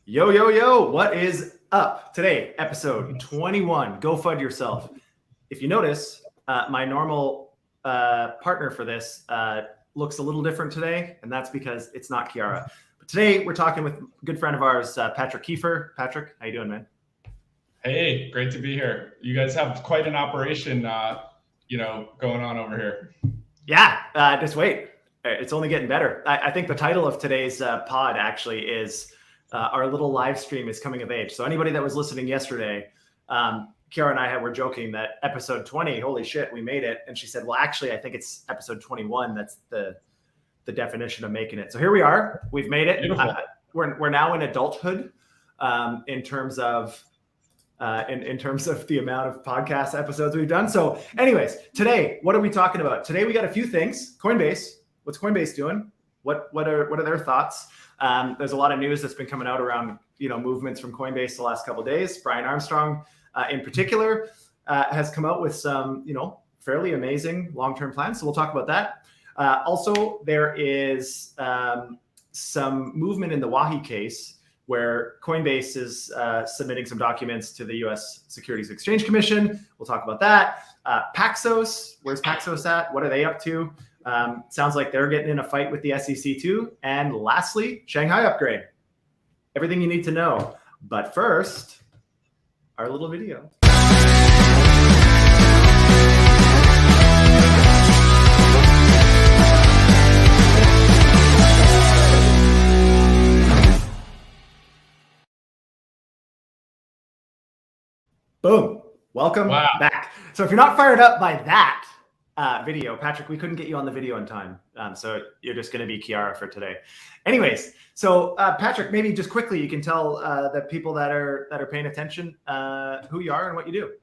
Yo, yo, yo, what is up? Today, episode 21, Go Fud Yourself. If you notice, my normal partner for this looks a little different today, and that's because it's not Kiara. But today, we're talking with a good friend of ours, Patrick Kiefer. Patrick, how you doing, man? Hey, great to be here. You guys have quite an operation, going on over here. Yeah, just wait. It's only getting better. I think the title of today's pod actually is our little live stream is coming of age. So anybody that was listening yesterday, Kiara and I were joking that episode 20, holy shit, we made it. And she said, well, actually, I think it's episode 21. That's the definition of making it. So here we are. We've made it. We're now in adulthood in terms of the amount of podcast episodes we've done. So anyways, today, what are we talking about? Today, we got a few things. Coinbase. What's Coinbase doing? What are their thoughts? There's a lot of news that's been coming out around, movements from Coinbase the last couple of days. Brian Armstrong, in particular, has come out with some, fairly amazing long-term plans. So we'll talk about that. Also, there is some movement in the Wahi case where Coinbase is submitting some documents to the U.S. Securities Exchange Commission. We'll talk about that. Paxos, where's Paxos at? What are they up to? Sounds like they're getting in a fight with the SEC too. And lastly, Shanghai upgrade. Everything you need to know. But first, our little video. Boom. Welcome back. So if you're not fired up by that video, Patrick, we couldn't get you on the video in time. So you're just going to be Kiara for today. Anyways, so Patrick, maybe just quickly, you can tell the people that are paying attention who you are and what you do.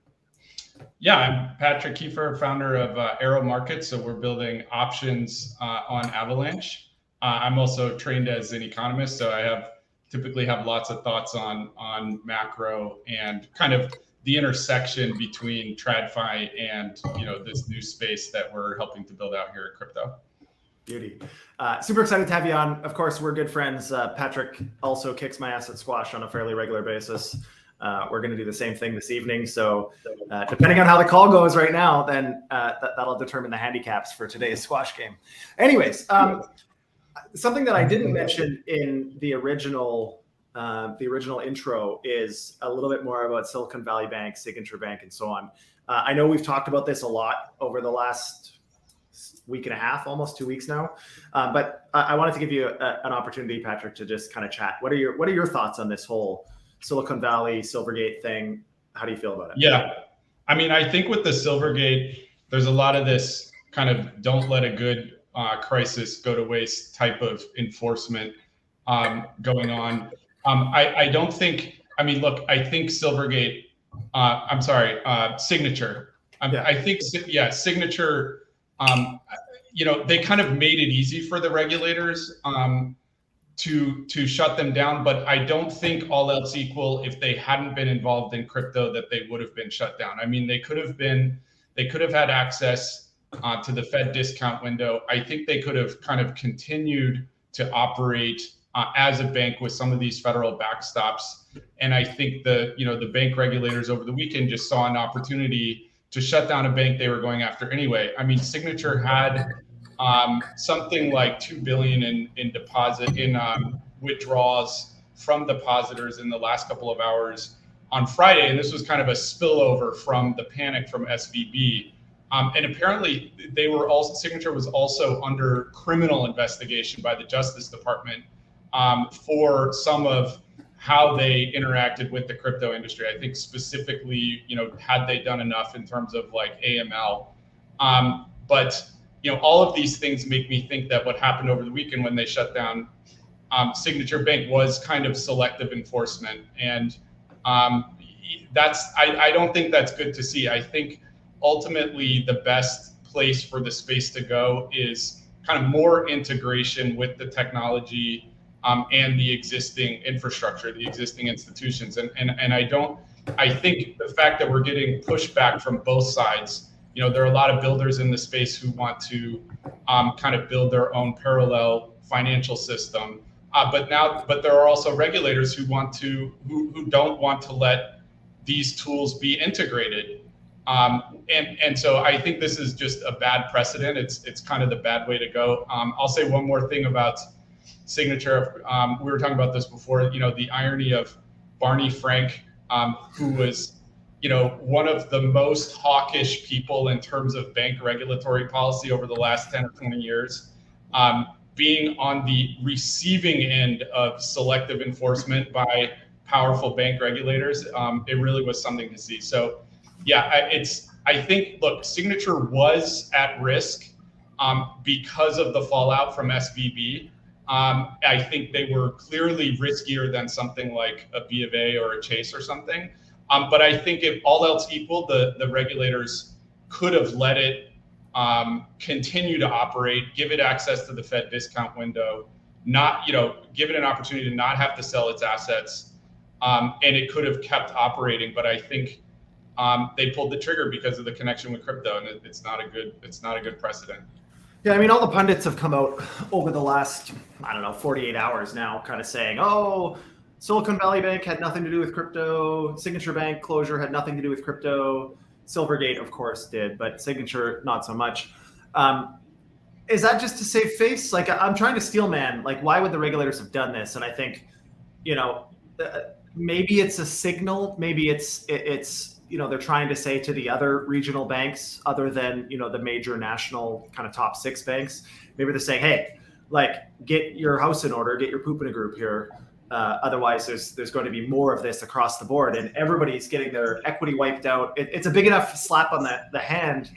Yeah, I'm Patrick Kiefer, founder of Arrow Markets. So we're building options on Avalanche. I'm also trained as an economist, so I typically have lots of thoughts on macro and kind of the intersection between TradFi and this new space that we're helping to build out here at crypto. Beauty. Super excited to have you on. Of course, we're good friends. Patrick also kicks my ass at squash on a fairly regular basis. We're going to do the same thing this evening. So depending on how the call goes right now, then that'll determine the handicaps for today's squash game. Anyways, something that I didn't mention in the original intro is a little bit more about Silicon Valley Bank, Signature Bank, and so on. I know we've talked about this a lot over the last week and a half, almost 2 weeks now. But I wanted to give you an opportunity, Patrick, to just kind of chat. What are your thoughts on this whole Silicon Valley, Silvergate thing? How do you feel about it? Yeah, I mean, I think with the Silvergate, there's a lot of this kind of don't let a good crisis go to waste type of enforcement going on. I don't think, I mean, look, I think Silvergate, Signature. I think, Signature, they kind of made it easy for the regulators to shut them down. But I don't think all else equal, if they hadn't been involved in crypto, that they would have been shut down. I mean, they could have had access to the Fed discount window. I think they could have kind of continued to operate as a bank with some of these federal backstops. And I think the bank regulators over the weekend just saw an opportunity to shut down a bank they were going after anyway. I mean, Signature had something like $2 billion in withdrawals from depositors in the last couple of hours on Friday. And this was kind of a spillover from the panic from SVB. And apparently Signature was also under criminal investigation by the Justice Department for some of how they interacted with the crypto industry. I think specifically, had they done enough in terms of like AML. But all of these things make me think that what happened over the weekend when they shut down Signature Bank was kind of selective enforcement. And I don't think that's good to see. I think ultimately the best place for the space to go is kind of more integration with the technology and the existing infrastructure, the existing institutions. And I think the fact that we're getting pushback from both sides, there are a lot of builders in the space who want to kind of build their own parallel financial system. But there are also regulators who don't want to let these tools be integrated. And so I think this is just a bad precedent. It's kind of the bad way to go. I'll say one more thing about Signature. We were talking about this before. The irony of Barney Frank, who was one of the most hawkish people in terms of bank regulatory policy over the last 10 or 20 years, being on the receiving end of selective enforcement by powerful bank regulators. It really was something to see. So yeah, I think, look, Signature was at risk because of the fallout from SVB. I think they were clearly riskier than something like a B of A or a Chase or something. But I think if all else equal, the regulators could have let it continue to operate, give it access to the Fed discount window, not, give it an opportunity to not have to sell its assets, and it could have kept operating. But I think they pulled the trigger because of the connection with crypto, and it's not a good precedent. Yeah, I mean, all the pundits have come out over the last, 48 hours now, kind of saying, oh, Silicon Valley Bank had nothing to do with crypto. Signature Bank closure had nothing to do with crypto. Silvergate, of course, did, but Signature, not so much. Is that just to save face? Like, I'm trying to steel man, like, why would the regulators have done this? And I think, maybe it's a signal. Maybe it's they're trying to say to the other regional banks, other than, the major national kind of top 6 banks, maybe they're saying, hey, like, get your house in order, get your poop in a group here. Otherwise, there's going to be more of this across the board, and everybody's getting their equity wiped out. It's a big enough slap on the hand.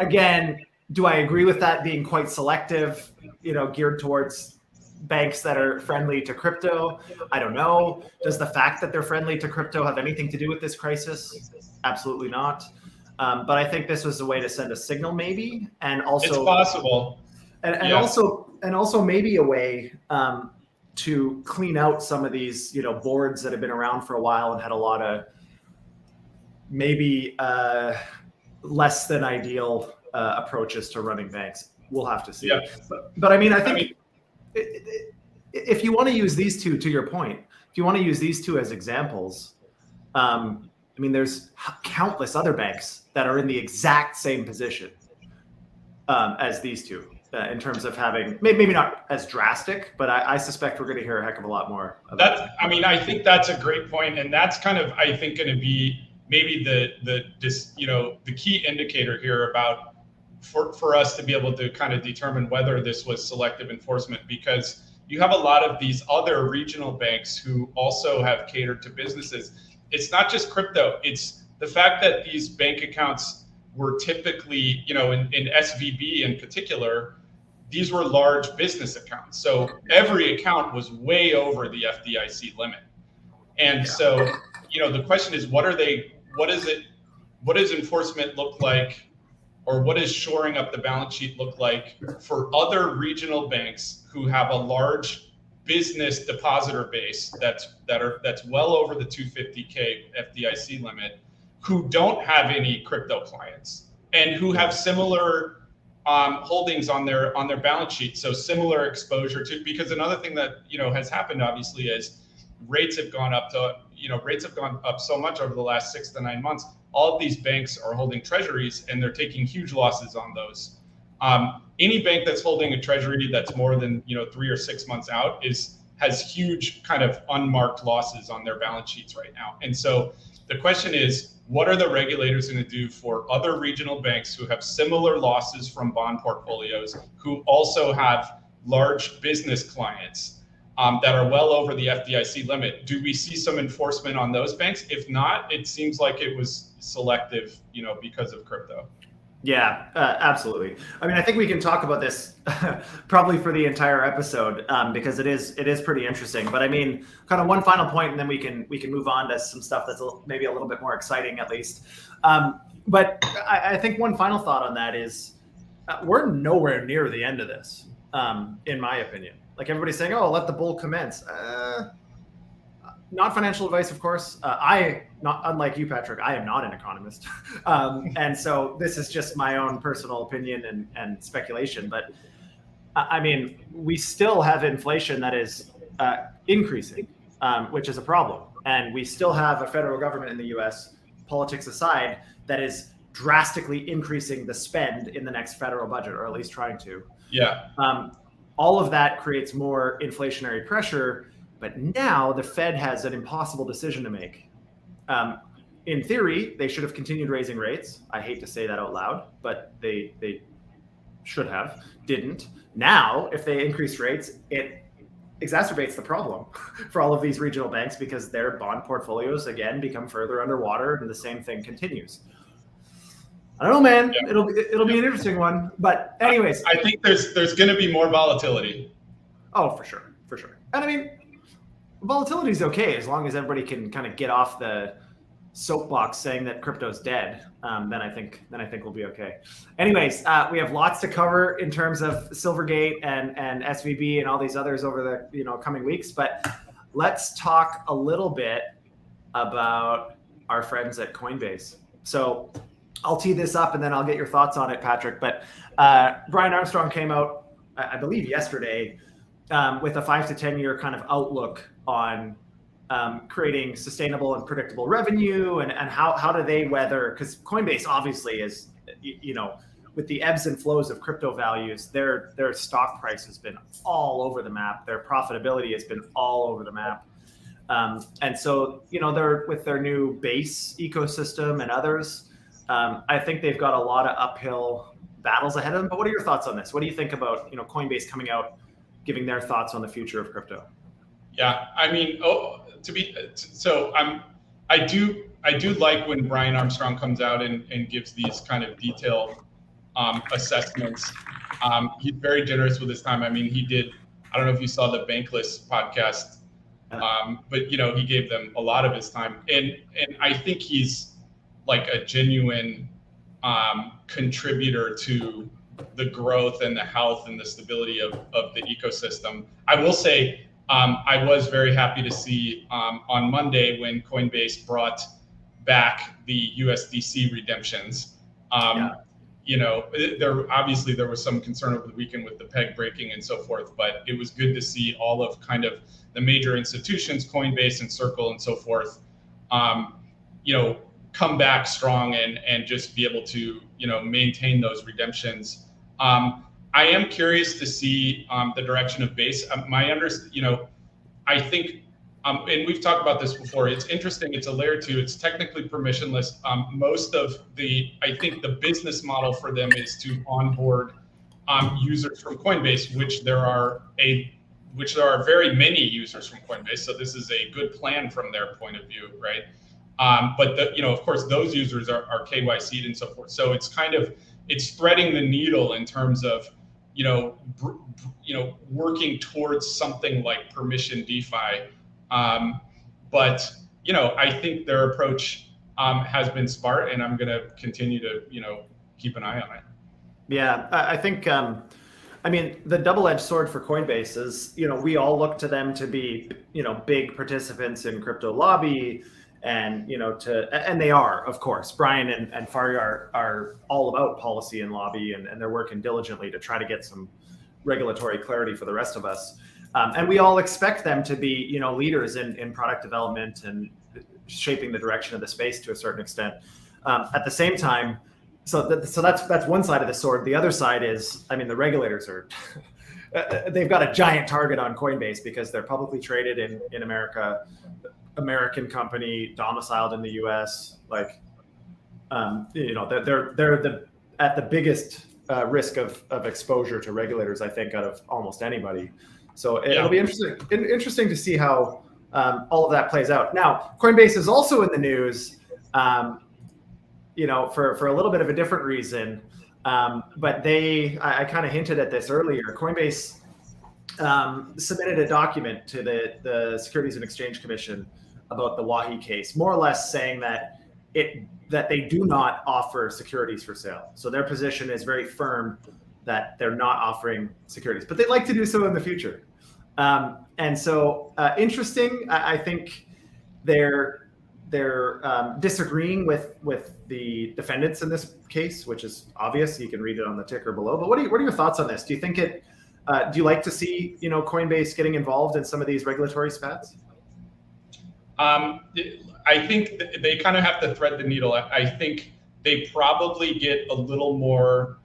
Again, do I agree with that being quite selective, geared towards banks that are friendly to crypto? I don't know. Does the fact that they're friendly to crypto have anything to do with this crisis? Absolutely not. But I think this was a way to send a signal, maybe, and also it's possible, and also maybe a way to clean out some of these, boards that have been around for a while and had a lot of maybe less than ideal approaches to running banks. We'll have to see. Yeah. But I mean, I think if you want to use these two, to your point, if you want to use these two as examples, there's countless other banks that are in the exact same position as these two. In terms of having, maybe not as drastic, but I suspect we're going to hear a heck of a lot more about that. I think that's a great point, and that's kind of, I think, going to be maybe the key indicator here about for us to be able to kind of determine whether this was selective enforcement, because you have a lot of these other regional banks who also have catered to businesses. It's not just crypto; it's the fact that these bank accounts were typically, in SVB in particular, these were large business accounts. So every account was way over the FDIC limit. And so, the question is, what does enforcement look like, or what does shoring up the balance sheet look like for other regional banks who have a large business depositor base that's well over the 250K FDIC limit, who don't have any crypto clients and who have similar holdings on their balance sheet, so similar exposure to. Because another thing that has happened, obviously, is rates have gone up so much over the last 6 to 9 months. All of these banks are holding treasuries, and they're taking huge losses on those. Any bank that's holding a treasury that's more than 3 or 6 months out has huge kind of unmarked losses on their balance sheets right now. And so the question is, what are the regulators going to do for other regional banks who have similar losses from bond portfolios, who also have large business clients that are well over the FDIC limit? Do we see some enforcement on those banks? If not, it seems like it was selective, because of crypto. Yeah, absolutely. I think we can talk about this probably for the entire episode because it is pretty interesting. But kind of one final point, and then we can move on to some stuff that's maybe a little bit more exciting, at least. But I think one final thought on that is we're nowhere near the end of this, in my opinion. Like, everybody's saying, "Oh, let the bull commence." Not financial advice, of course. Unlike you, Patrick, I am not an economist. And so this is just my own personal opinion and speculation. But I mean, we still have inflation that is increasing, which is a problem. And we still have a federal government in the US, politics aside, that is drastically increasing the spend in the next federal budget, or at least trying to. Yeah. All of that creates more inflationary pressure. But now the Fed has an impossible decision to make. In theory, they should have continued raising rates. I hate to say that out loud, but they should have, didn't. Now, if they increase rates, it exacerbates the problem for all of these regional banks because their bond portfolios, again, become further underwater and the same thing continues. I don't know, man. Yeah. It'll be an interesting one. But anyways. I think there's going to be more volatility. Oh, for sure. And I mean, volatility is okay as long as everybody can kind of get off the soapbox saying that crypto's dead. Then I think we'll be okay. Anyways, we have lots to cover in terms of Silvergate and SVB and all these others over the coming weeks. But let's talk a little bit about our friends at Coinbase. So I'll tee this up and then I'll get your thoughts on it, Patrick. But Brian Armstrong came out, I believe, yesterday with a 5 to 10 year kind of outlook on creating sustainable and predictable revenue and how do they weather, because Coinbase obviously is, with the ebbs and flows of crypto values, their stock price has been all over the map. Their profitability has been all over the map. And so, they're with their new base ecosystem and others. I think they've got a lot of uphill battles ahead of them. But what are your thoughts on this? What do you think about, Coinbase coming out, giving their thoughts on the future of crypto? Yeah, I mean, I do like when Brian Armstrong comes out and gives these kind of detailed assessments. He's very generous with his time. I mean, I don't know if you saw the Bankless podcast, but he gave them a lot of his time, and I think he's like a genuine contributor to the growth and the health and the stability of the ecosystem. I will say, I was very happy to see on Monday when Coinbase brought back the USDC redemptions. There was some concern over the weekend with the peg breaking and so forth, but it was good to see all of kind of the major institutions, Coinbase and Circle and so forth, come back strong and just be able to, maintain those redemptions. I am curious to see the direction of Base. I think, and we've talked about this before, it's interesting, it's a layer 2, it's technically permissionless. I think the business model for them is to onboard users from Coinbase, which there are very many users from Coinbase. So this is a good plan from their point of view, right? But of course, those users are KYC'd and so forth. So it's threading the needle in terms of, working towards something like permission DeFi. But I think their approach has been smart, and I'm going to continue to, keep an eye on it. Yeah, I think, the double-edged sword for Coinbase is, we all look to them to be, big participants in crypto lobby. And and they are, of course. Brian and Faryar are all about policy and lobby, and they're working diligently to try to get some regulatory clarity for the rest of us. And we all expect them to be, leaders in product development and shaping the direction of the space to a certain extent. At the same time, so that's one side of the sword. The other side is, the regulators are. They've got a giant target on Coinbase because they're publicly traded in America. American company domiciled in the U.S. They're at the biggest risk of exposure to regulators, I think, out of almost anybody. So it'll be interesting to see how all of that plays out. Now, Coinbase is also in the news, for a little bit of a different reason. But I kind of hinted at this earlier. Coinbase submitted a document to the Securities and Exchange Commission about the Wahi case, more or less saying that they do not offer securities for sale. So their position is very firm that they're not offering securities, but they'd like to do so in the future. And so interesting. I think they're disagreeing with the defendants in this case, which is obvious. You can read it on the ticker below. But what are your thoughts on this? Do you think it Do you like to see, Coinbase getting involved in some of these regulatory spats? I think they kind of have to thread the needle. I think they probably get a little more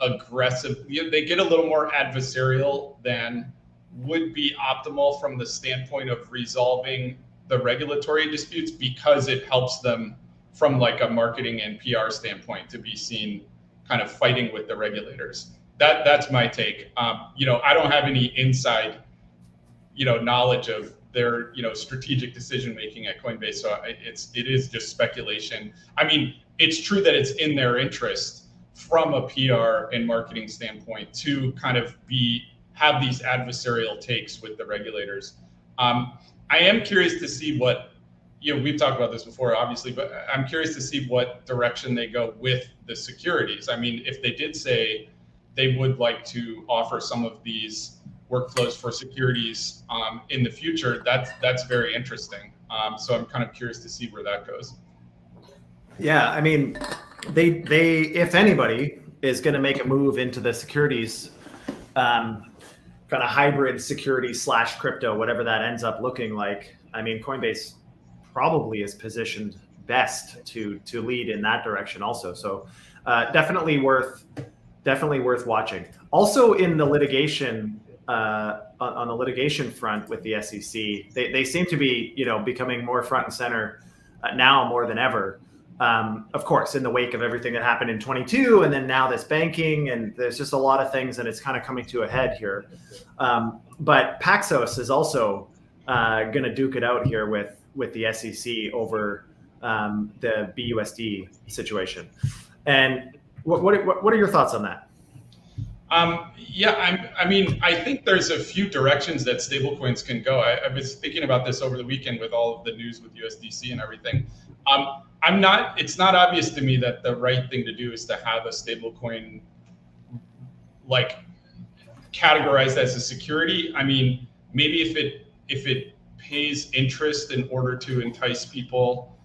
aggressive. They get a little more adversarial than would be optimal from the standpoint of resolving the regulatory disputes, because it helps them from like a marketing and PR standpoint to be seen kind of fighting with the regulators. That's my take. I don't have any inside, knowledge of their, strategic decision making at Coinbase. So it is just speculation. I mean, it's true that it's in their interest from a PR and marketing standpoint to kind of have these adversarial takes with the regulators. I am curious to see what, we've talked about this before, obviously, but I'm curious to see what direction they go with the securities. I mean, if they did say they would like to offer some of these workflows for securities in the future, that's very interesting. So I'm kind of curious to see where that goes. Yeah, I mean, they if anybody is going to make a move into the securities, kind of hybrid security / crypto, whatever that ends up looking like, I mean, Coinbase probably is positioned best to lead in that direction also. So definitely worth watching. Also in the litigation, on the litigation front with the SEC, they seem to be, becoming more front and center now more than ever. Of course, in the wake of everything that happened in 22, and then now this banking, and there's just a lot of things, and it's kind of coming to a head here. But Paxos is also going to duke it out here with the SEC over the BUSD situation. And what are your thoughts on that? I think there's a few directions that stablecoins can go. I was thinking about this over the weekend with all of the news with USDC and everything. It's not obvious to me that the right thing to do is to have a stablecoin like categorized as a security. I mean, maybe if it pays interest in order to entice people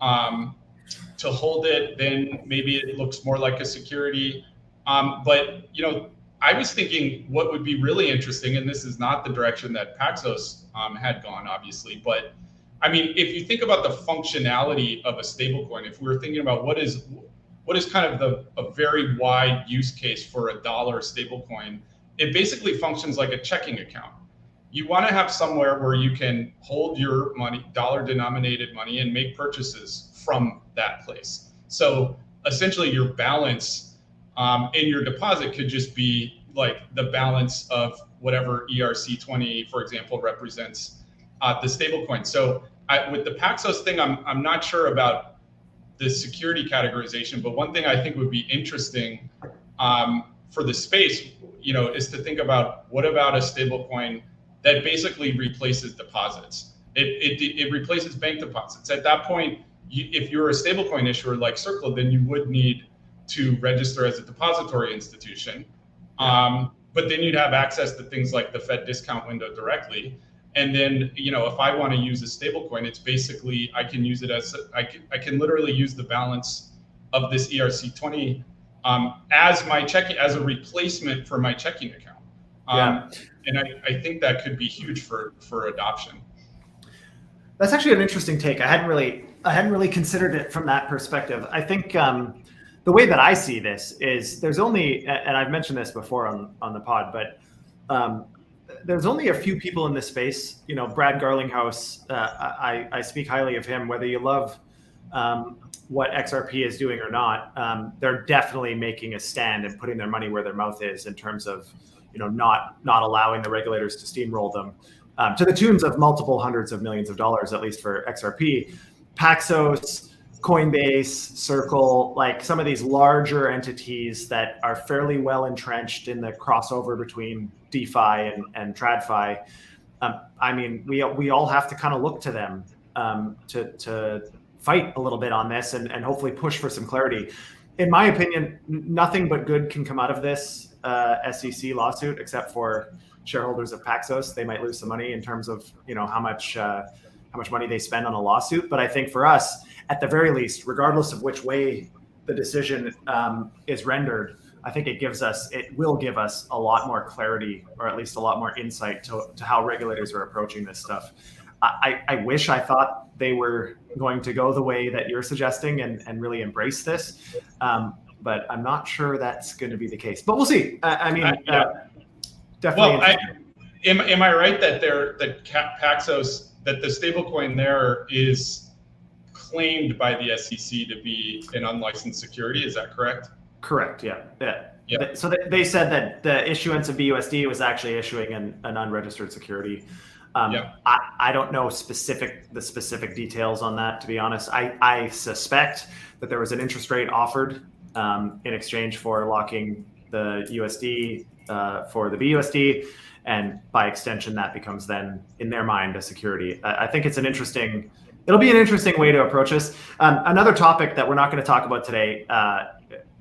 to hold it, then maybe it looks more like a security. But I was thinking what would be really interesting, and this is not the direction that Paxos had gone, obviously, but I mean, if you think about the functionality of a stablecoin, if we were thinking about what is kind of a very wide use case for a dollar stablecoin, it basically functions like a checking account. You want to have somewhere where you can hold your money, dollar denominated money, and make purchases from that place. So essentially your balance in your deposit could just be like the balance of whatever ERC20, for example, represents the stablecoin. So with the Paxos thing, I'm not sure about the security categorization, but one thing I think would be interesting for the space, is to think about what about a stablecoin that basically replaces deposits. It replaces bank deposits. At that point, if you're a stablecoin issuer like Circle, then you would need to register as a depository institution. But then you'd have access to things like the Fed discount window directly. And then, if I want to use a stablecoin, it's basically, I can use it as, I can literally use the balance of this ERC20 as a replacement for my checking account. And I think that could be huge for adoption. That's actually an interesting take. I hadn't really considered it from that perspective. I think the way that I see this is there's only, and I've mentioned this before on the pod, but there's only a few people in this space. Brad Garlinghouse, I speak highly of him, whether you love what XRP is doing or not. They're definitely making a stand and putting their money where their mouth is in terms of, not allowing the regulators to steamroll them to the tunes of multiple hundreds of millions of dollars, at least for XRP. Paxos, Coinbase, Circle, like some of these larger entities that are fairly well entrenched in the crossover between DeFi and TradFi. I mean, we all have to kind of look to them to fight a little bit on this and hopefully push for some clarity. In my opinion, nothing but good can come out of this SEC lawsuit, except for shareholders of Paxos. They might lose some money in terms of how much money they spend on a lawsuit. But I think for us, at the very least, regardless of which way the decision is rendered, I think it will give us a lot more clarity, or at least a lot more insight to how regulators are approaching this stuff. I wish I thought they were going to go the way that you're suggesting and really embrace this. But I'm not sure that's going to be the case. But we'll see. Definitely. Well, am I right that Paxos, that the stablecoin there is claimed by the SEC to be an unlicensed security? Is that correct? Correct. Yeah. So they said that the issuance of BUSD was actually issuing an unregistered security. I don't know the specific details on that, to be honest. I suspect that there was an interest rate offered in exchange for locking the USD for the BUSD, and by extension, that becomes then, in their mind, a security. I think it'll be an interesting way to approach this. Another topic that we're not going to talk about today,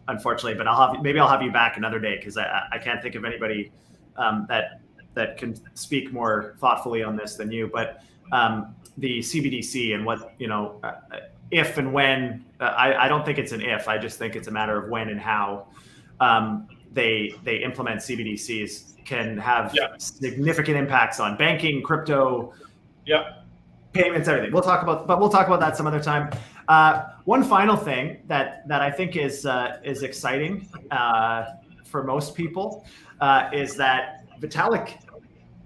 unfortunately, but maybe I'll have you back another day, because I can't think of anybody that can speak more thoughtfully on this than you. But the CBDC and what, if and when, I don't think it's an if, I just think it's a matter of when and how they implement CBDCs can have significant impacts on banking, crypto, payments, everything. We'll talk about that some other time. One final thing that I think is exciting for most people is that Vitalik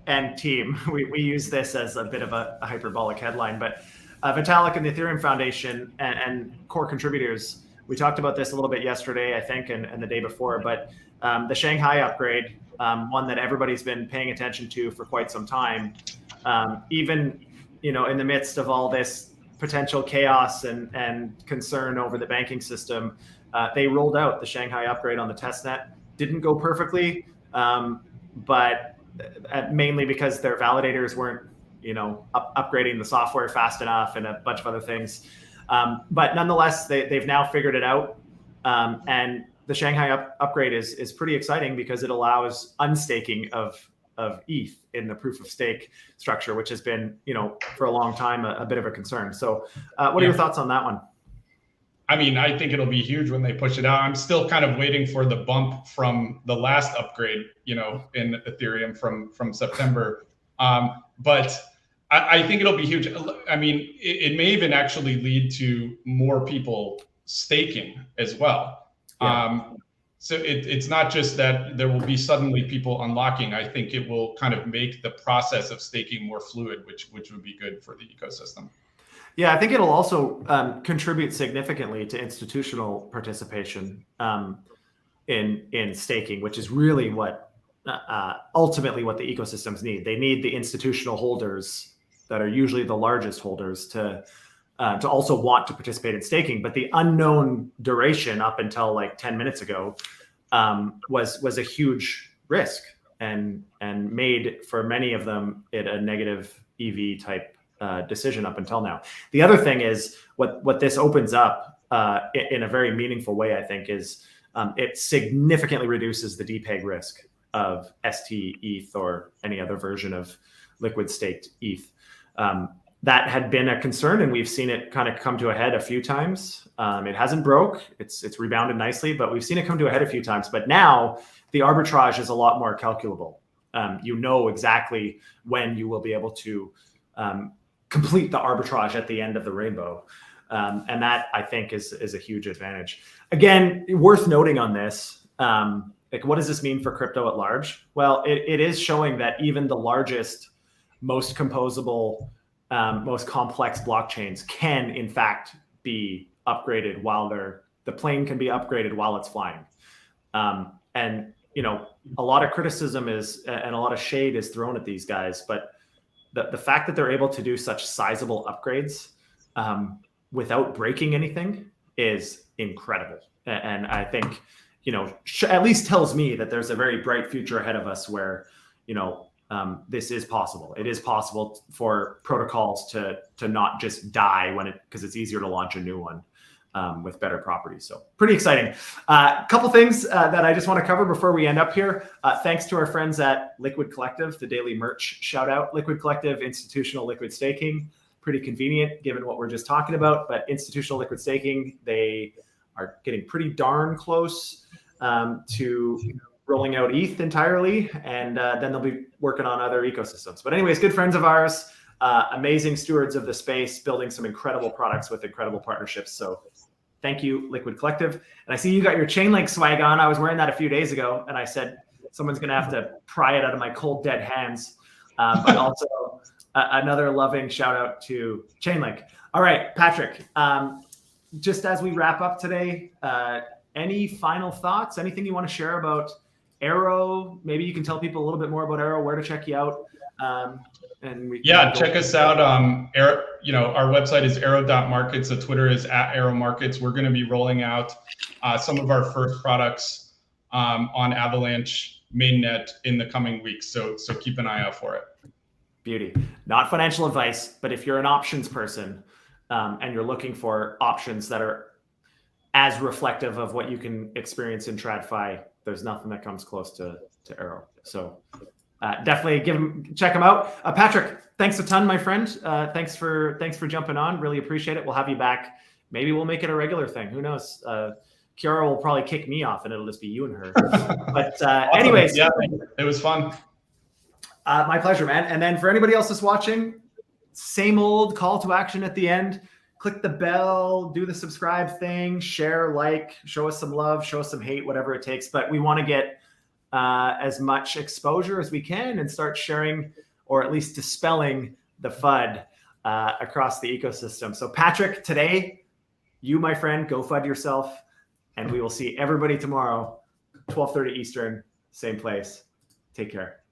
and team, we use this as a bit of a hyperbolic headline, but Vitalik and the Ethereum Foundation and core contributors, we talked about this a little bit yesterday, I think, and the day before, but the Shanghai upgrade, one that everybody's been paying attention to for quite some time, even in the midst of all this potential chaos and concern over the banking system, they rolled out the Shanghai upgrade on the testnet. Didn't go perfectly, but mainly because their validators weren't, upgrading the software fast enough and a bunch of other things. But nonetheless, they've now figured it out, and the Shanghai upgrade is pretty exciting because it allows unstaking of ETH in the proof of stake structure, which has been, for a long time, a bit of a concern. So what are your thoughts on that one? I mean, I think it'll be huge when they push it out. I'm still kind of waiting for the bump from the last upgrade, in Ethereum from September. But I think it'll be huge. I mean, it may even actually lead to more people staking as well. So it's not just that there will be suddenly people unlocking. I think it will kind of make the process of staking more fluid, which would be good for the ecosystem. Yeah, I think it'll also contribute significantly to institutional participation in staking, which is really what ultimately what the ecosystems need. They need the institutional holders that are usually the largest holders to also want to participate in staking. But the unknown duration up until like 10 minutes ago was a huge risk and made for many of them it a negative EV type decision up until now. The other thing is what this opens up in a very meaningful way, I think, is it significantly reduces the depeg risk of ST ETH or any other version of liquid staked ETH. That had been a concern, and we've seen it kind of come to a head a few times. It hasn't broke; it's rebounded nicely, but we've seen it come to a head a few times. But now the arbitrage is a lot more calculable. You know exactly when you will be able to complete the arbitrage at the end of the rainbow, and that I think is a huge advantage. Again, worth noting on this, like what does this mean for crypto at large? Well, it is showing that even the largest, most composable, most complex blockchains can in fact be upgraded while the plane can be upgraded while it's flying. And a lot of criticism and a lot of shade is thrown at these guys, but the fact that they're able to do such sizable upgrades without breaking anything is incredible. And I think, at least tells me that there's a very bright future ahead of us where, this is possible. It is possible for protocols to not just die because it's easier to launch a new one with better properties. So pretty exciting. A couple things that I just want to cover before we end up here. Thanks to our friends at Liquid Collective, the daily merch shout out. Liquid Collective, institutional liquid staking, pretty convenient given what we're just talking about. But institutional liquid staking, they are getting pretty darn close to rolling out ETH entirely, and then they'll be working on other ecosystems. But anyways, good friends of ours, amazing stewards of the space, building some incredible products with incredible partnerships. So thank you, Liquid Collective. And I see you got your Chainlink swag on. I was wearing that a few days ago, and I said someone's going to have to pry it out of my cold, dead hands. But also another loving shout out to Chainlink. All right, Patrick, just as we wrap up today, any final thoughts, anything you want to share about Arrow? Maybe you can tell people a little bit more about Arrow, where to check you out. And we check us out. Arrow, our website is arrow.markets. The Twitter is @arrowmarkets. We're going to be rolling out some of our first products on Avalanche mainnet in the coming weeks. So keep an eye out for it. Beauty. Not financial advice, but if you're an options person and you're looking for options that are as reflective of what you can experience in TradFi, there's nothing that comes close to Arrow. So definitely check them out. Patrick, thanks a ton, my friend. Thanks for jumping on. Really appreciate it. We'll have you back. Maybe we'll make it a regular thing. Who knows? Kiara will probably kick me off, and it'll just be you and her. But awesome. anyways, yeah, it was fun. My pleasure, man. And then for anybody else that's watching, same old call to action at the end. Click the bell, do the subscribe thing, share, like, show us some love, show us some hate, whatever it takes. But we want to get as much exposure as we can and start sharing, or at least dispelling, the FUD across the ecosystem. So Patrick, today, you, my friend, go FUD yourself. And we will see everybody tomorrow, 12:30 Eastern, same place. Take care.